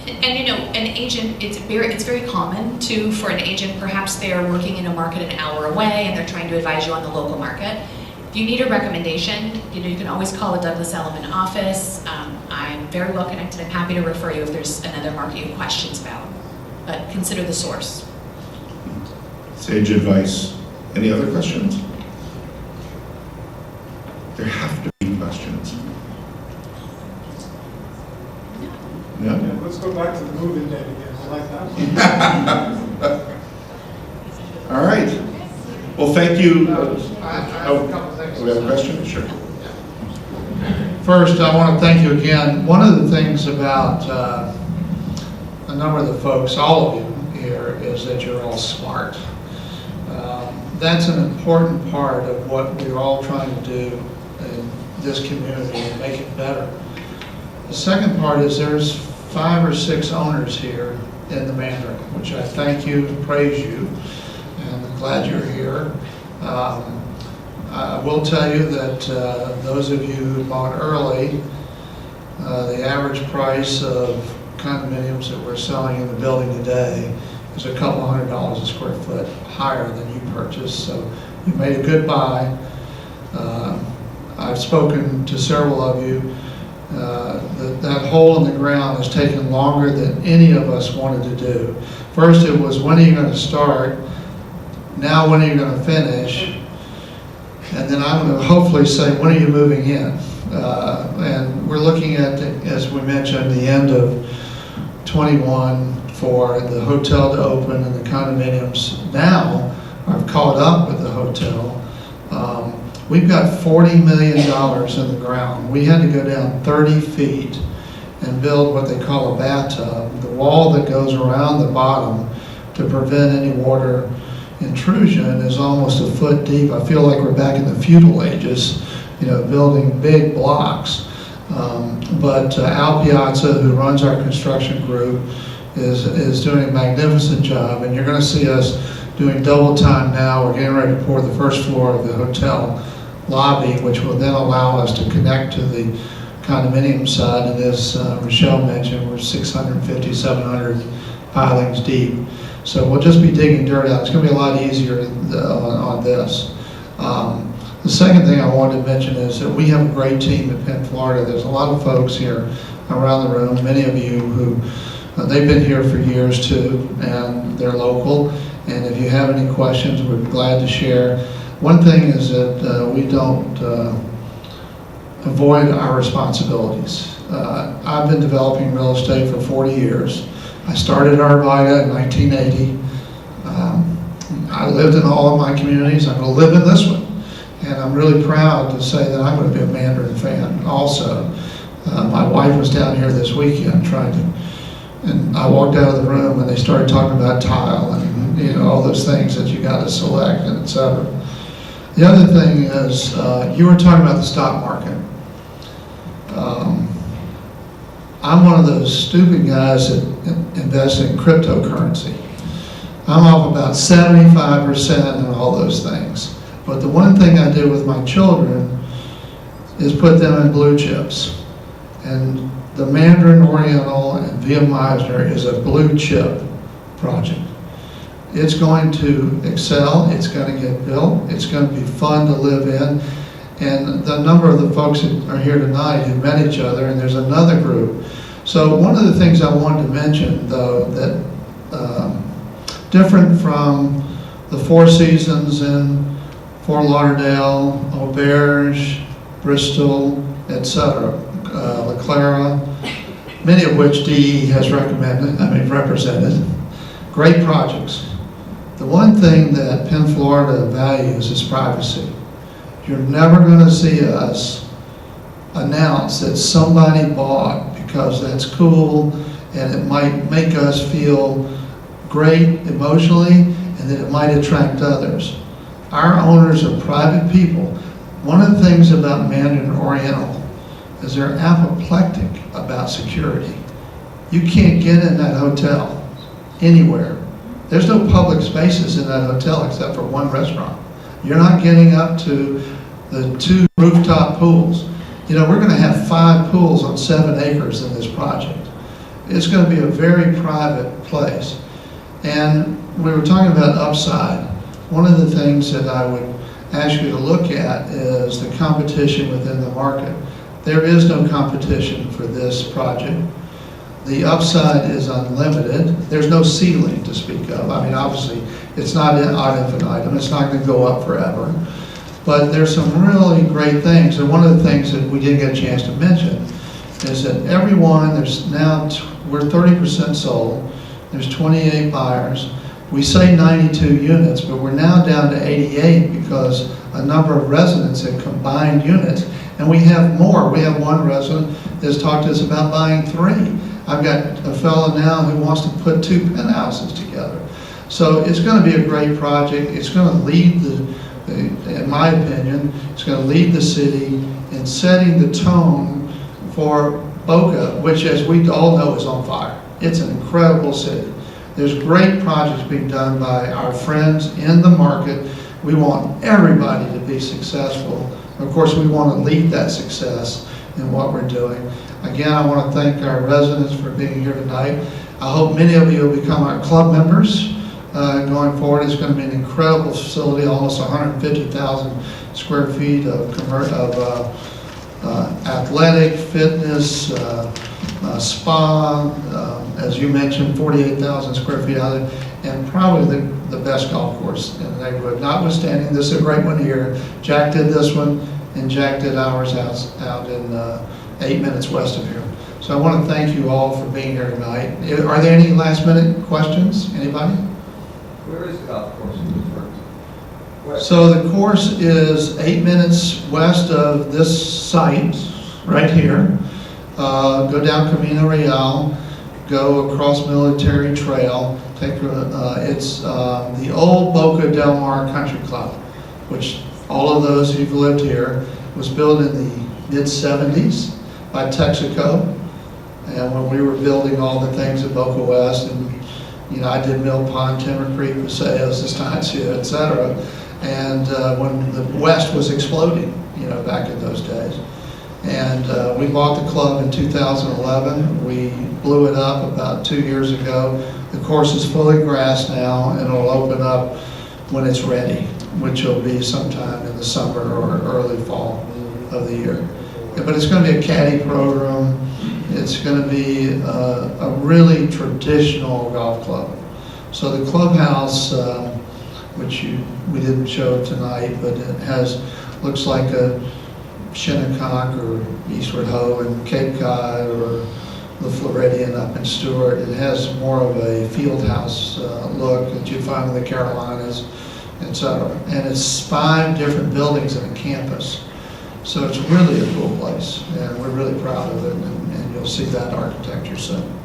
And you know, an agent, it's very common to, for an agent, perhaps they're working in a market an hour away and they're trying to advise you on the local market. If you need a recommendation, you know, you can always call a Douglas Elliman office. I'm very well connected. I'm happy to refer you if there's another market you have questions about. But consider the source. Sage advice. Any other questions? There have to be questions. No? Yeah, let's go back to the move-in date again. I like that one. All right. Well, thank you. I have a couple things. We have a question? Sure. First, I want to thank you again. One of the things about a number of the folks, all of you here, is that you're all smart. That's an important part of what we're all trying to do in this community and make it better. The second part is there's 5 or 6 owners here in the Mandarin, which I thank you and praise you, and I'm glad you're here. I will tell you that those of you who bought early, the average price of condominiums that we're selling in the building today is a couple $100 a square foot higher than you purchased, so you made a good buy. I've spoken to several of you. That hole in the ground has taken longer than any of us wanted to do. First it was, when are you going to start? Now, when are you going to finish? And then I'm going to hopefully say, when are you moving in? And we're looking at, as we mentioned, the end of 21 for the hotel to open, and the condominiums now are caught up with the hotel. We've got $40 million in the ground. We had to go down 30 feet and build what they call a bathtub, the wall that goes around the bottom to prevent any water intrusion is almost a foot deep. I feel like we're back in the feudal ages, you know, building big blocks. But Al Piazza, who runs our construction group, is doing a magnificent job, and you're going to see us doing double time now. We're getting ready to pour the first floor of the hotel lobby, which will then allow us to connect to the condominium side, and as Rochelle mentioned, we're 650, 700 pilings deep. So we'll just be digging dirt out. It's going to be a lot easier on this. The second thing I wanted to mention is that we have a great team at Penn, Florida. There's a lot of folks here around the room, many of you who, they've been here for years too, and they're local. And if you have any questions, we're glad to share. One thing is that we don't avoid our responsibilities. I've been developing real estate for 40 years. I started Arvida in 1980. I lived in all of my communities. I'm going to live in this one. And I'm really proud to say that I'm going to be a Mandarin fan also. My wife was down here this weekend and I walked out of the room and they started talking about tile and all those things that you got to select and et cetera. The other thing is, you were talking about the stock market. I'm one of those stupid guys that invest in cryptocurrency. I'm off about 75% and all those things. But the one thing I do with my children is put them in blue chips. And the Mandarin Oriental and VM Meisner is a blue chip project. It's going to excel, it's going to get built, it's going to be fun to live in. And the number of the folks that are here tonight have met each other, and there's another group. So one of the things I wanted to mention, though, that different from the Four Seasons in Fort Lauderdale, Auberge, Bristol, etc., Lecavalier, many of which DE has represented, great projects. The one thing that Penn, Florida values is privacy. You're never going to see us announce that somebody bought because that's cool and it might make us feel great emotionally and that it might attract others. Our owners are private people. One of the things about Mandarin Oriental is they're apoplectic about security. You can't get in that hotel anywhere. There's no public spaces in that hotel except for one restaurant. You're not getting up to the 2 rooftop pools. We're going to have 5 pools on 7 acres in this project. It's going to be a very private place. And we were talking about upside. One of the things that I would ask you to look at is the competition within the market. There is no competition for this project. The upside is unlimited. There's no ceiling to speak of. Obviously, it's not ad infinitum. It's not going to go up forever. But there's some really great things. And one of the things that we didn't get a chance to mention is that we're 30% sold. There's 28 buyers. We say 92 units, but we're now down to 88 because a number of residents have combined units. And we have more. We have one resident that's talked to us about buying 3. I've got a fellow now who wants to put 2 penthouses together. So it's going to be a great project. It's going to lead in my opinion, it's going to lead the city in setting the tone for Boca, which as we all know is on fire. It's an incredible city. There's great projects being done by our friends in the market. We want everybody to be successful. Of course, we want to lead that success in what we're doing. Again, I want to thank our residents for being here tonight. I hope many of you will become our club members. Going forward, it's going to be an incredible facility, almost 150,000 square feet of athletic, fitness, spa, as you mentioned, 48,000 square feet out of it, and probably the best golf course in the neighborhood. Notwithstanding, this is a great one here. Jack did this one, and Jack did ours out in 8 minutes west of here. So I want to thank you all for being here tonight. Are there any last minute questions? Anybody? Where is the golf course? So the course is 8 minutes west of this site, right here. Go down Camino Real, go across Military Trail. It's the old Boca Del Mar Country Club, which all of those who've lived here was built in the mid-70s by Texaco. And when we were building all the things at Boca West, and I did Mill Pond, Timber Creek, Paseos, Estancia, et cetera. And when the West was exploding, back in those days. And we bought the club in 2011. We blew it up about 2 years ago. The course is fully grassed now, and it'll open up when it's ready, which will be sometime in the summer or early fall of the year. But it's going to be a caddy program. It's going to be a really traditional golf club. So the clubhouse, which we didn't show tonight, but it looks like a Shinnecock or Eastward Ho in Cape Cod or the Floridian up in Stewart. It has more of a field house look that you find in the Carolinas, etc. And it's 5 different buildings in a campus. So it's really a cool place, and we're really proud of it, and you'll see that architecture soon.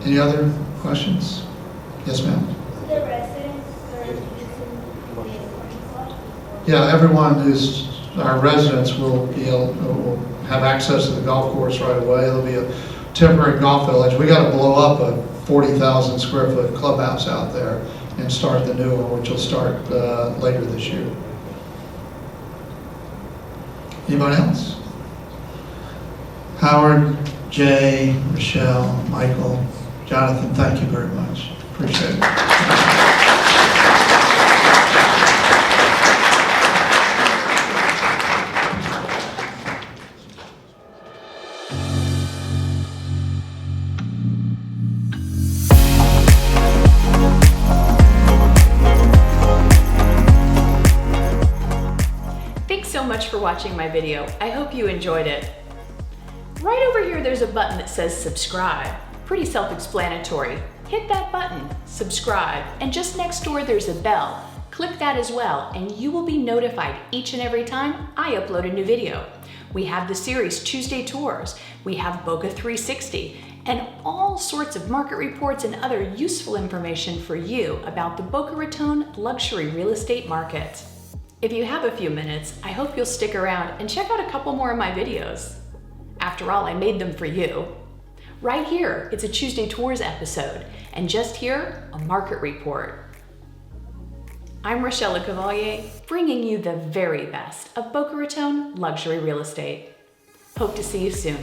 Any other questions? Yes, ma'am. The residents are using the parking lot? Yeah, everyone who's our residents will have access to the golf course right away. There'll be a temporary golf village. We got to blow up a 40,000 square foot clubhouse out there and start the new one, which will start later this year. Anybody else? Howard, Jay, Rochelle, Michael, Jonathan, thank you very much. Appreciate it. Thanks so much for watching my video. I hope you enjoyed it. Right over here there's a button that says subscribe. Pretty self-explanatory. Hit that button, subscribe, and just next door there's a bell. Click that as well, and you will be notified each and every time I upload a new video. We have the series Tuesday Tours, we have Boca 360, and all sorts of market reports and other useful information for you about the Boca Raton luxury real estate market. If you have a few minutes, I hope you'll stick around and check out a couple more of my videos. After all, I made them for you. Right here, it's a Tuesday Tours episode, and just here, a market report. I'm Rochelle Lecavalier, bringing you the very best of Boca Raton luxury real estate. Hope to see you soon.